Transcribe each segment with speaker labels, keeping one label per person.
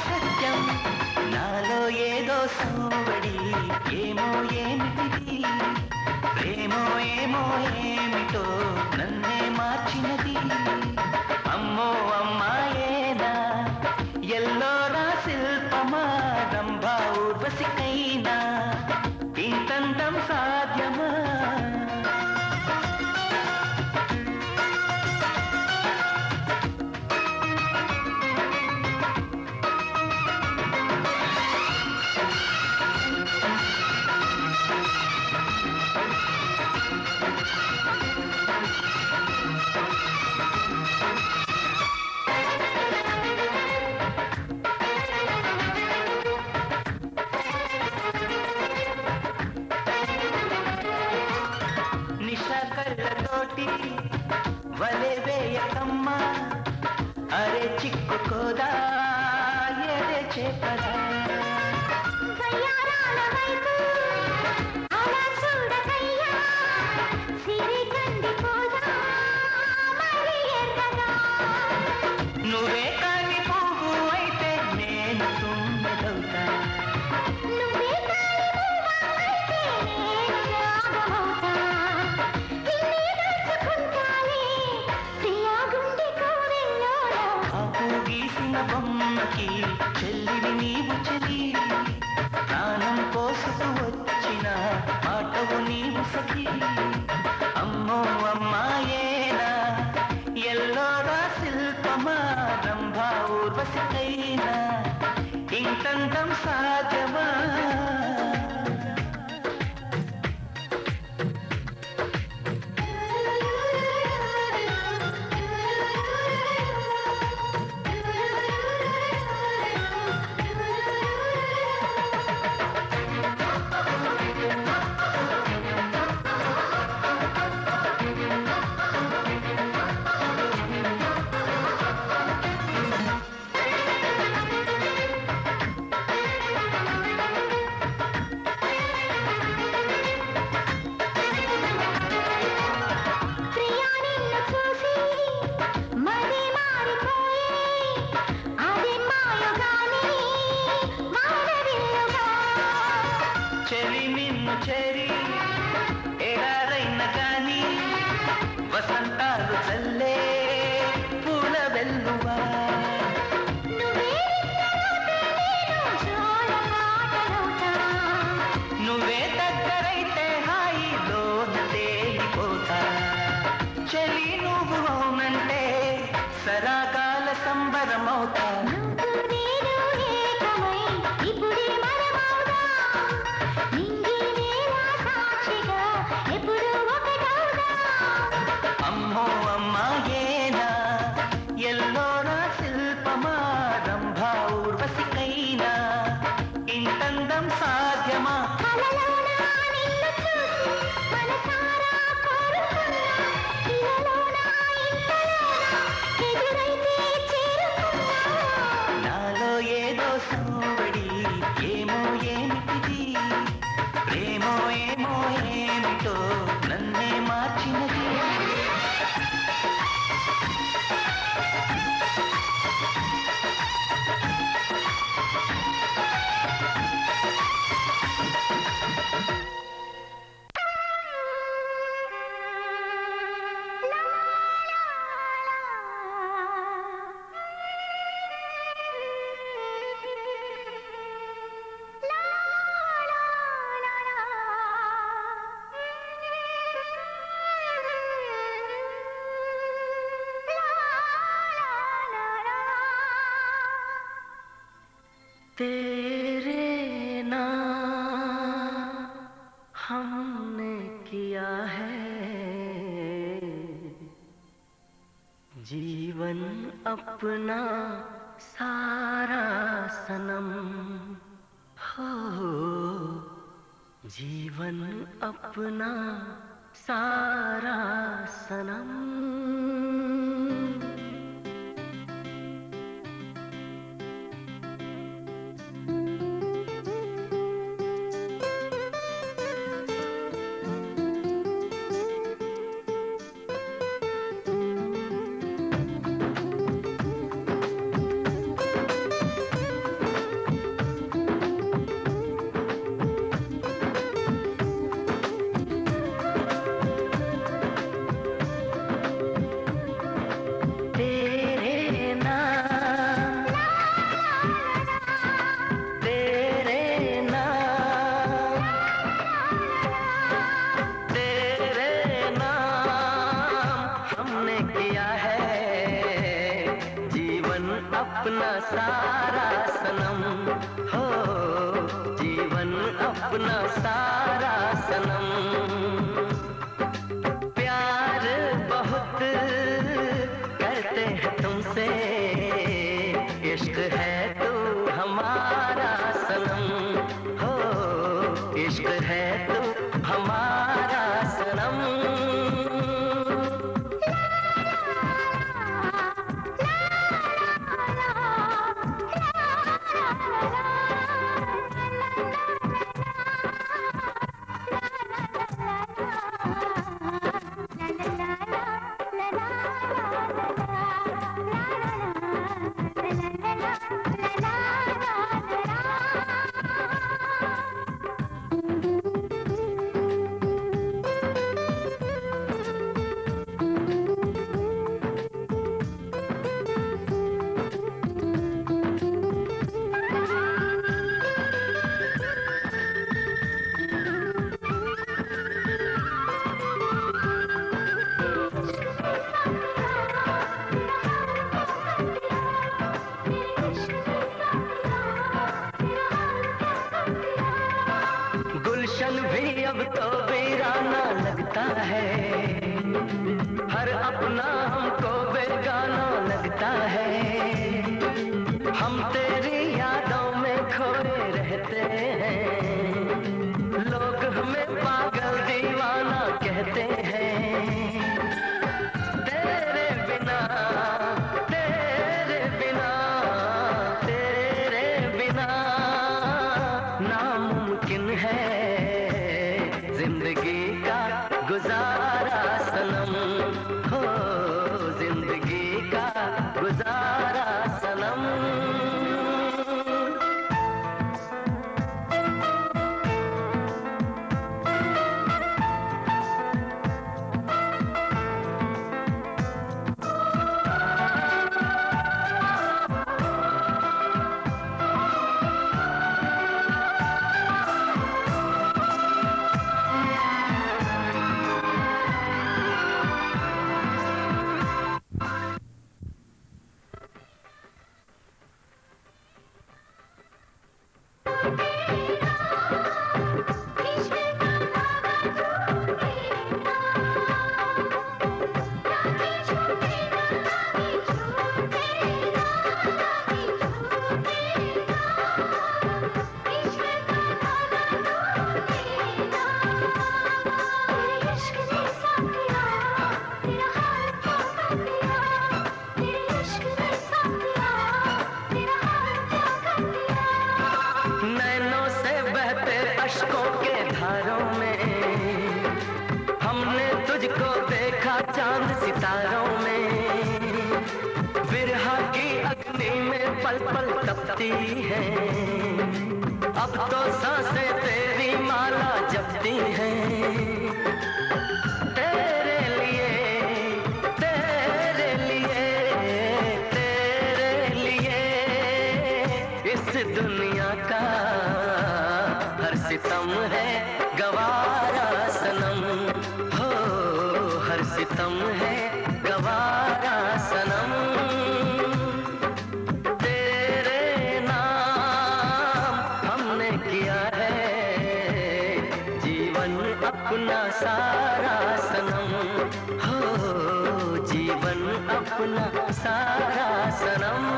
Speaker 1: సత్యం నాలో ఏదో సోవడి ఏమో ఏమిటిది ప్రేమో ఏమో ఏమిటో నన్నే మార్చినది అమ్మో అమ్మాయేనా ఎల్లోరా శిల్పమా రంభా ఊర్వశికైనా ఇంతంతం సాధ్యమా కళ్ళతోటి వలె వేయకమ్మా అరే చిక్కుకోదా ఎదే చేపదా నువ్వే కాని పువ్వు అయితే నేను తుమ్మెదవుతా బొమ్మకి చెల్లిని నీవు చెలి ప్రాణం పోసుకు వచ్చిన ఆటవు నీవు సఖి అమ్మో అమ్మాయేనా ఎల్లోరా శిల్పమా రంభా ఊర్వశికైనా ఇంతంతం సాధ్యమా చేరి ఎడారైన గాని వసంతాలు చల్లే పూల వెల్లువా నువ్వే దగ్గరైతే హాయిలోన తేలిపోతా చెలి నువ్వు అవునంటే సరాగాల సంబరమవుతా అమ్మో అమ్మాయేనా ఎల్లోరా శిల్పమా రంభా ఊర్వశికైనా ఇంతందం సాధ్యమా నాలో ఏదో సోవడి ఏమో ఏమిటిది ప్రేమో ఏమో ఏమిటో నన్నే మార్చినది तेरे नाम हमने किया है जीवन अपना सारा सनम हो जीवन अपना सारा सनम अपना सारा सनम, हो जीवन अपना सारा सनम। प्यार बहुत करते हैं तुमसे, इश्क है तू हमारा सनम, हो इश्क है तू हमारा सनम। गुलशन भी अब तो वीराना लगता है, हर अपना हमको बेगाना लगता है। हम तेरी यादों में खोए रहते हैं, लोग हमें पागल दीवाना कहते हैं। तेरे बिना तेरे बिना तेरे बिना नामुमकिन है जिंदगी का गुजारा सनम, हो जिंदगी का गुजारा सनम। अश्कों के धारों में हमने तुझको देखा चांद सितारों में, विरहा की अग्नि में पल पल तपती है, अब तो सांसें तेरी माला जपती हैं। तेरे लिए तेरे लिए तेरे लिए इस दुनिया का हर सितम है गवारा सनम, हो हर सितम है गवारा सनम। तेरे नाम हमने किया है जीवन अपना सारा सनम, हो जीवन अपना सारा सनम।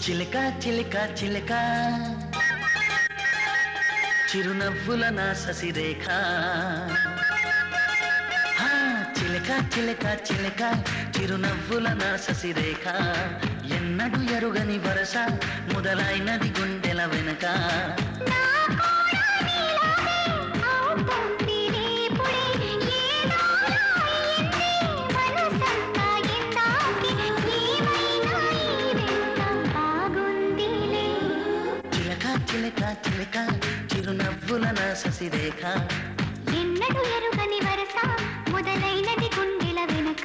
Speaker 1: చిలక చిలక చిలక చిరునవ్వుల నా శశిరేఖ, చిలక చిలక చిలక చిరునవ్వుల నా శశిరేఖ ఎన్నడు ఎరుగని వరస మొదలైనది గుండెల వెనుక చిలక చిలక చిరునవ్వుల నా శశిరేఖ
Speaker 2: ఎన్నడు ఎరుగని వరస మొదలైనది గుండెల వెనుక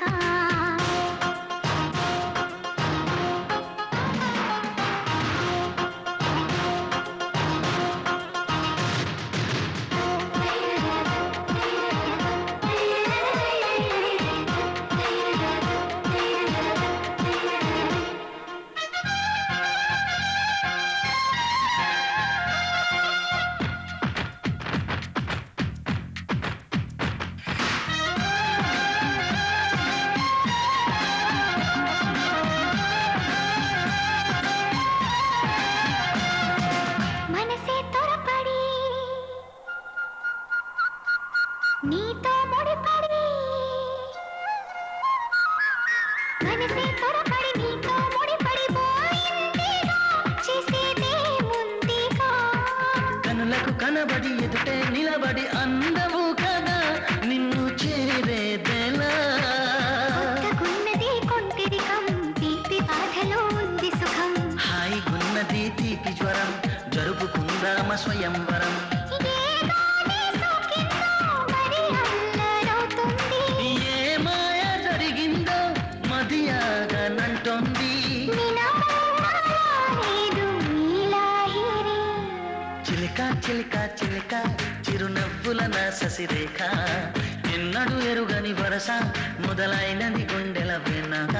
Speaker 2: నీతో ముడిపడి మనసే త్వరపడి నీతో ముడిపడి పోయిందిగా చేసేదేముందిగా
Speaker 1: కనులకు కనబడి ఎదుటే నిలబడి అందవు కదా నిన్ను చేరేదేలా
Speaker 2: కొత్తగున్నది కొంటెరికం తీపి బాధలో ఉంది సుఖం
Speaker 1: హాయిగున్నది తీపి జ్వరం జరుపుకుందామ స్వయంవరం చిలక చిలక చిలక చిరునవ్వుల నా శశిరేఖ ఎన్నడు ఎరుగని వరస మొదలైనది గుండెల వెనుక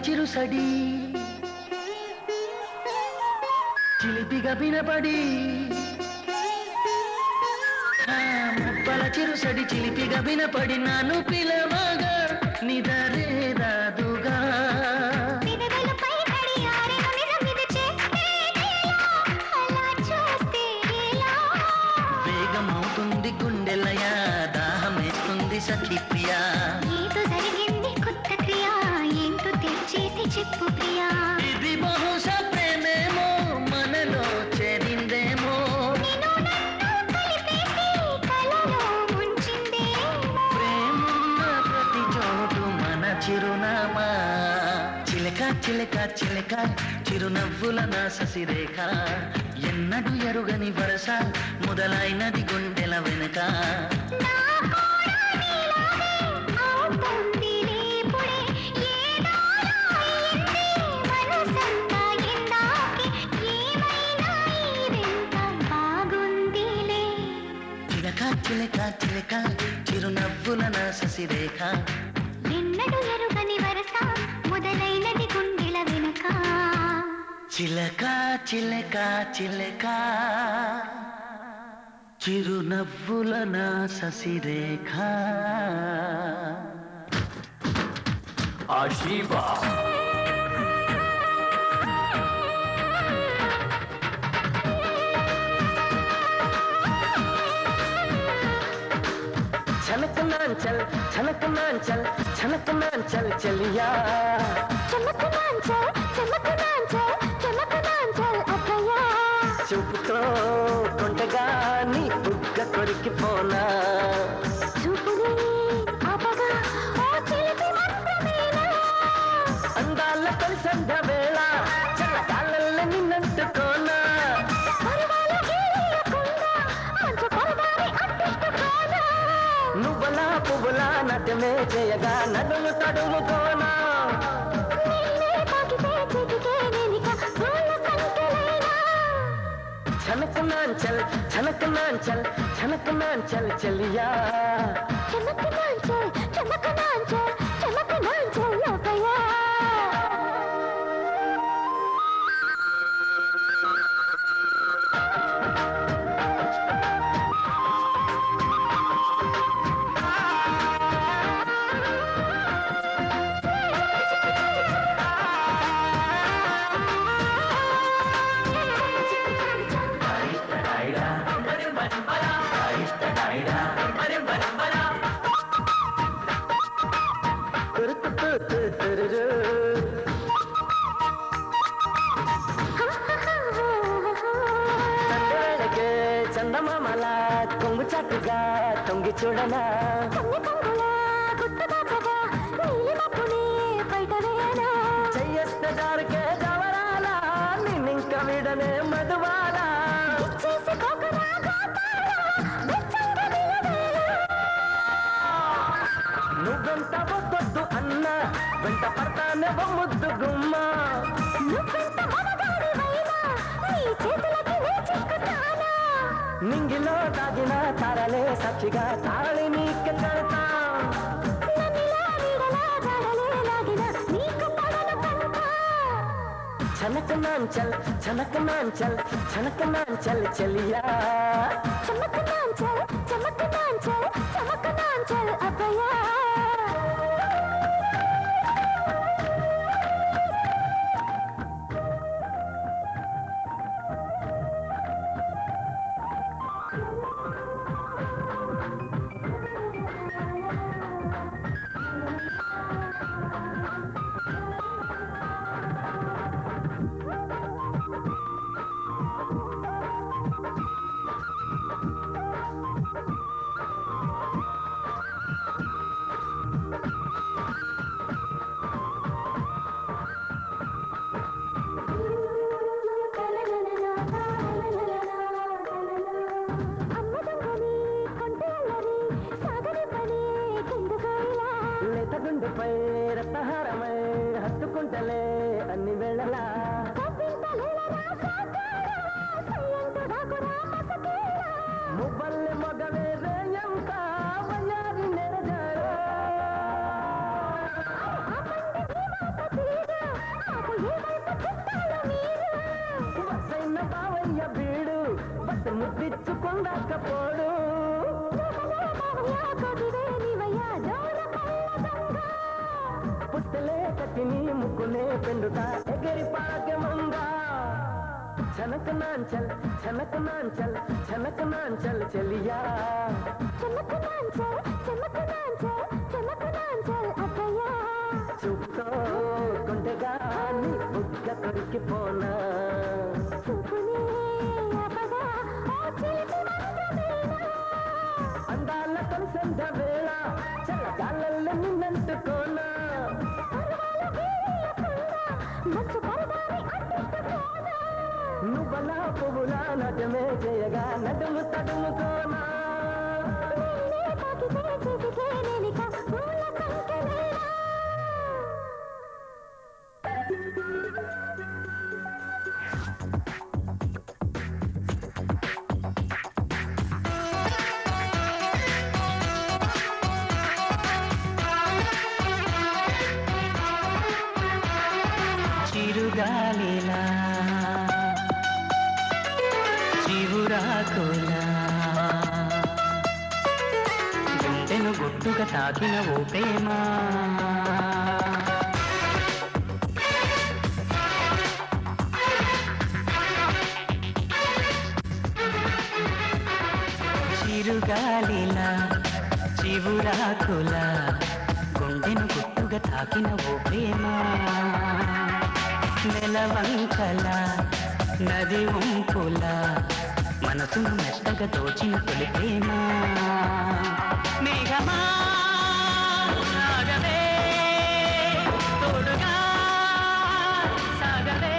Speaker 1: చిరుసడి చిలిపిగా వినపడి ముప్పల చిరుసడి చిలిపిగా వినపడి నాను పిలవగా నిదరే రాదుగా వేగమవుతుంది గుండెలయా దాహమేస్తుంది సఖి ప్రియా
Speaker 2: చెప్పు ప్రియా
Speaker 1: ఇది బహుశా ప్రేమేమో మనలో చేరిందేమో ప్రేమున్న ప్రతి చోటు మన చిరునామా చిలక చిలక చిలక చిరునవ్వుల నా శశిరేఖ ఎన్నడు ఎరుగని వరస మొదలైనది గుండెల వెనుక చిలక చిలక చిరునవ్వుల నా శశిరేఖ
Speaker 2: ఎన్నడు ఎరుగని వరస మొదలైనది గుండెల వెనుక
Speaker 1: చిలక చిలక చిలక చిరునవ్వుల నా శశిరేఖ
Speaker 3: ఆశీవా
Speaker 1: छनक नांचल चलिया
Speaker 2: चमक नांचल अभया
Speaker 1: చూపుతో కొండగాని బుగ్గ కొరికిపోనా
Speaker 2: చూపుని ఆపగా ఓ చిలిపి మంత్రమేనా
Speaker 1: అందాల తొలి సంధ్య వేళ చల్లగాళ్ళల్లో నిన్నంటుకోనా
Speaker 2: పరువాలు గీయకుండా మంచు పరదాని అంటించుకోనా
Speaker 1: నువ్వలా పువ్వులా నటమే చేయగా నన్ను తడుముకోనా
Speaker 2: నిన్నే
Speaker 1: నాంచల్ చనక నాంచల్ చనక నాంచల్ చెలియా
Speaker 2: చమక నాంచల్ చమక నాంచల్ చమక నాంచల్ అబ్బయ్యా
Speaker 1: చందవేళకే చందమామల కొంగు చాటుగా తొంగి చూడనా
Speaker 2: కన్నె కొంగుల గుట్టుగా కదా నీలి మబ్బుని బయట వేయనా
Speaker 1: చెయ్యేస్తే జారికే జవరాల నిన్నింక విడనే మధువాల
Speaker 2: ఇచ్చేసి కోకరా గోపాల వెచ్చంగా నిలవేలా
Speaker 1: నువ్వెంత వద్దొద్దు అన్న వెంట పడతానే ముద్దు గుమ్మ
Speaker 2: నువ్వెంత మనగాడివైనా నీ చేతులకి నే చిక్కుతానా
Speaker 1: నింగిలో దాగిన తారలే సాక్షిగా తాళి నీకు కడతా
Speaker 2: నన్నిలా నీడలా జాడలే లాగిన నీకు పడను కంట
Speaker 1: చనక నాంచల్ చనక నాంచల్ చనక నాంచల్ చెలియా
Speaker 2: చమక నాంచల్ చమక నాంచల్ చమక నాంచల్ అబ్బయ్యా
Speaker 1: లేతగుండుపై రత్నహారమై హత్తుకుంటలే అన్ని వేళలా ముబ్బల్లె మగవే రేయంత వయ్యారి నెరజాయో వసైన బావయ్య బీడు బట్ ముద్దిచ్చుకుందాకపోడు పుట్టలే కట్టిని ముక్కునే పెండుతా ఎగిరి పాకెమంగా చనక నాంచల్ చనక నాంచల్ చనక నాంచల్ చెలియా
Speaker 2: చమక నాంచల్ చమక నాంచల్ చమక నాంచల్ అబ్బయ్యా
Speaker 1: చూపుతో కొండగా నీ బుగ్గ కొరికిపోనా
Speaker 2: చూపునే అబ్బగా ఓ చిలిపి మంత్రమేనా
Speaker 1: అందాల కలిసంద వేళ చల్లగాళ్ళల్లో నిన్నంటుకోనా
Speaker 2: పర్వాలు వీరియకుండా మంచు పరదాని అంటించుకోనా
Speaker 1: నువ్వలా పువ్వులా నటమే చేయగా నడుము తడుముకోనా
Speaker 2: నిన్నే తాకితే చేతికే నేనిక పూల కంకెనేనా
Speaker 3: చిరుగాలిలా చివురాకులా గుండెను గుట్టుగా తాకిన ఓ ప్రేమ చిరుగాలిలా చివురాకులా గుండెను గుట్టుగా తాకిన ఓ ప్రేమ నెలవంకల నది ఉంపుల మనసును మెత్తగా దోచిన తొలి ప్రేమ మేఘమా రాగవే తోడుగా సాగవే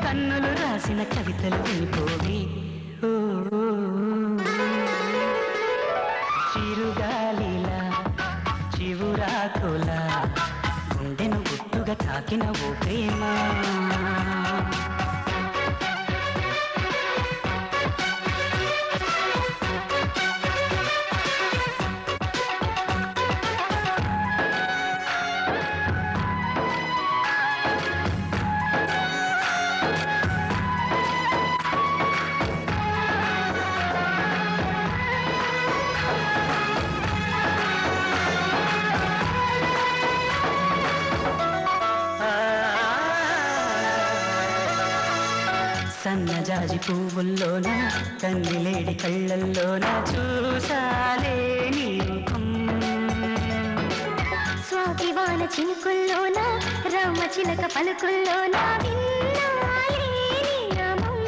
Speaker 3: కన్నులు రాసిన కవితలు వినిపోవి ఓ చిరుగాలిలా చివురాకులా గుండెను గుట్టుగా తాకిన ఓ ప్రేమ సన్నజాజి పువ్వుల్లోన కన్నిలేడి కళ్ళల్లోన చూసాలే నీ రూపం.
Speaker 2: స్వాతివాన చినుకుల్లోన రామ చిలక పలుకుల్లోన విన్నాలే నీ నామం.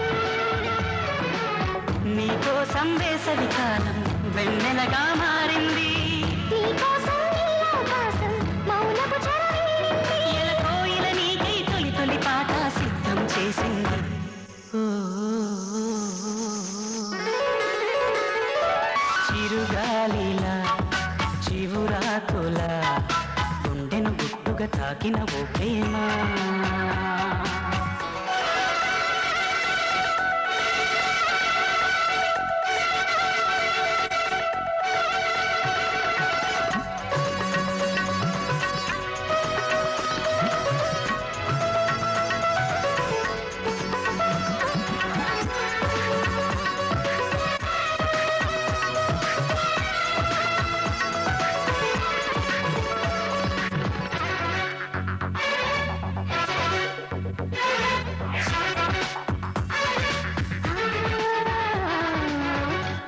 Speaker 3: నీకోసం వేసవి కాలం వెన్నెలగా మారింది.
Speaker 2: నీకోసం ఈ ఆకాశం మౌనపు చరవీరింది.
Speaker 3: ఎలకోయిల నీకై తొలి తొలి పాట సిద్ధం చేసింది. చిరుగాలిలా చివురాకులా గుండెను గుట్టుగా తాకిన ఓ ప్రేమ.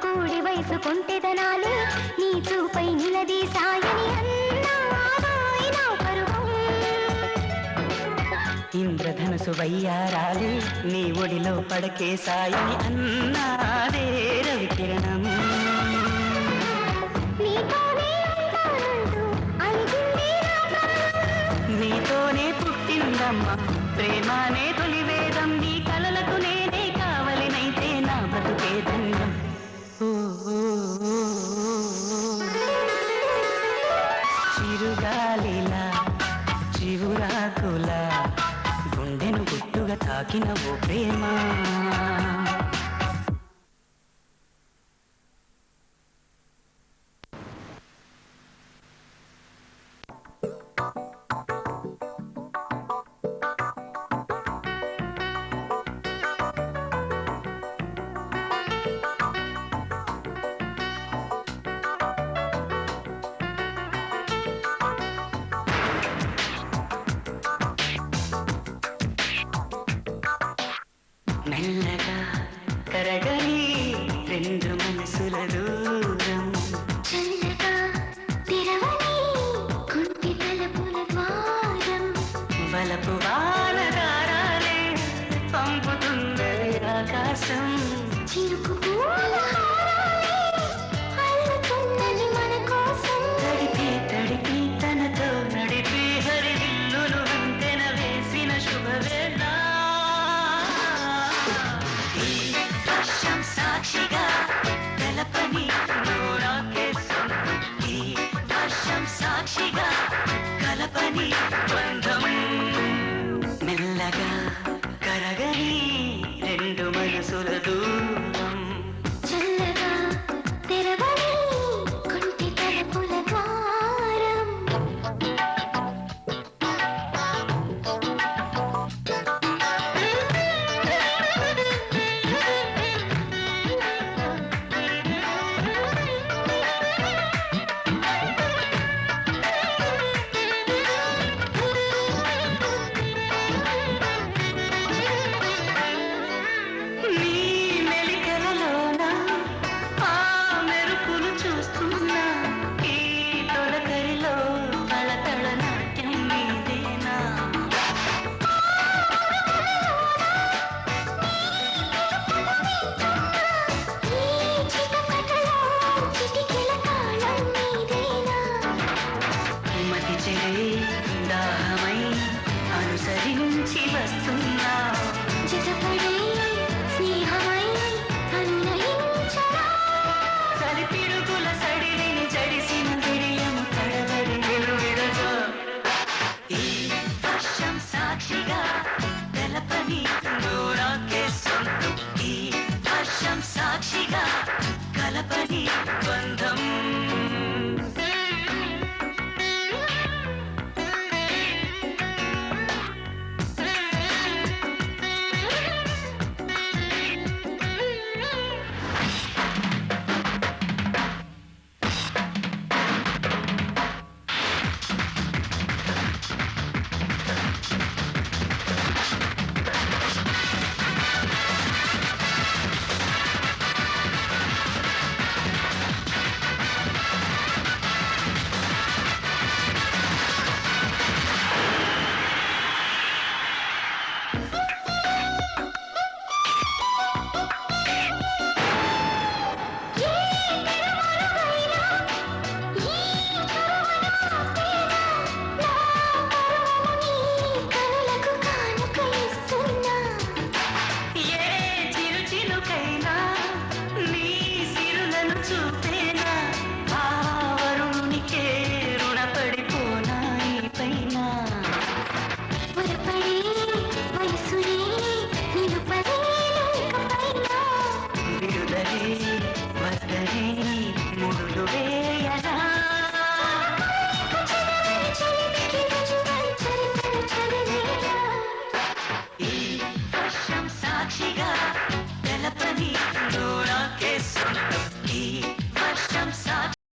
Speaker 2: కూడి వయసు కొంటెదనాలే నీ చూపై నిలదీసాయని అన్నావాయ్ నా పరువం.
Speaker 3: ఇంద్రధనుసు వయ్యారాలే నీ ఒడిలో పడకేసాయని అన్నాదే రవికిరణం.
Speaker 2: నీతోనే ఉంటానంటూ అలిగింది నా ప్రాణం.
Speaker 3: నీతోనే పుట్టిందమ్మ ప్రేమానే తొలి వేదం. నీ కలలకు నేనే కావలినైతే నా బతుకే దండం. చిరుగాలిలా చివురాకులా గుండెను గుట్టుగా తాకిన ఓ ప్రేమ. మెల్లగా కరగని రెండు మనసుల దూరం.
Speaker 2: చల్లగా తెరవని కుంటి తలుపుల ద్వారం.
Speaker 3: వలపు వానదారాలే పంపుతుంది ఆకాశం.
Speaker 2: చిరుకు పూల